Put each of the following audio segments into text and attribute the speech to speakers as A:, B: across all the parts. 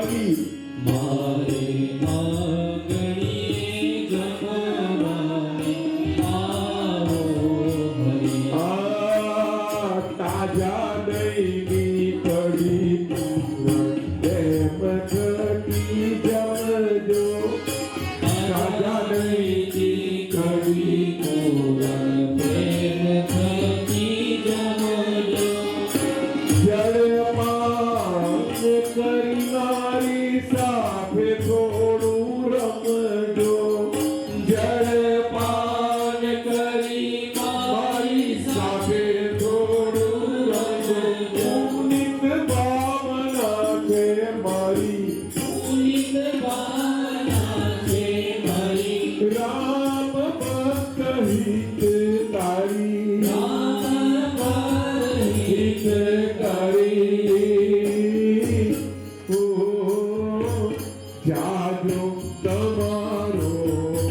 A: મારી
B: મારે આંગણીએ જમવાને આવો હરી
A: તાજા દહીંની કઢી એમ ઘટી જમજો તાજા દહીંની કઢી
B: પૂરણ પ્રેમ થકી જમજો
A: જળમાં કરી મારી સાથે થોડું રમજો
B: જળપાન કરી મારી
A: સાથે થોડું રમજો નિત ભાવના છે મારી
B: પુનિત ભાવના છે મારી
A: રામ ભક્ત હિત તારી હિત તારી જાજો તમારો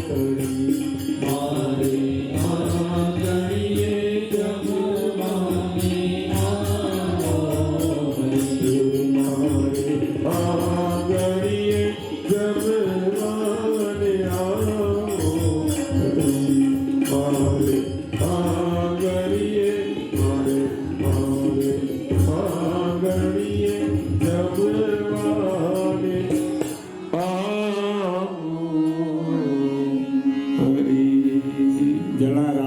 A: કરી
B: મારે આંગણીએ જમવાને આવો હરી
A: મારે આંગણીએ જમવાને આવો મારે આંગણીએ જમવાને આવો હરી જલારામ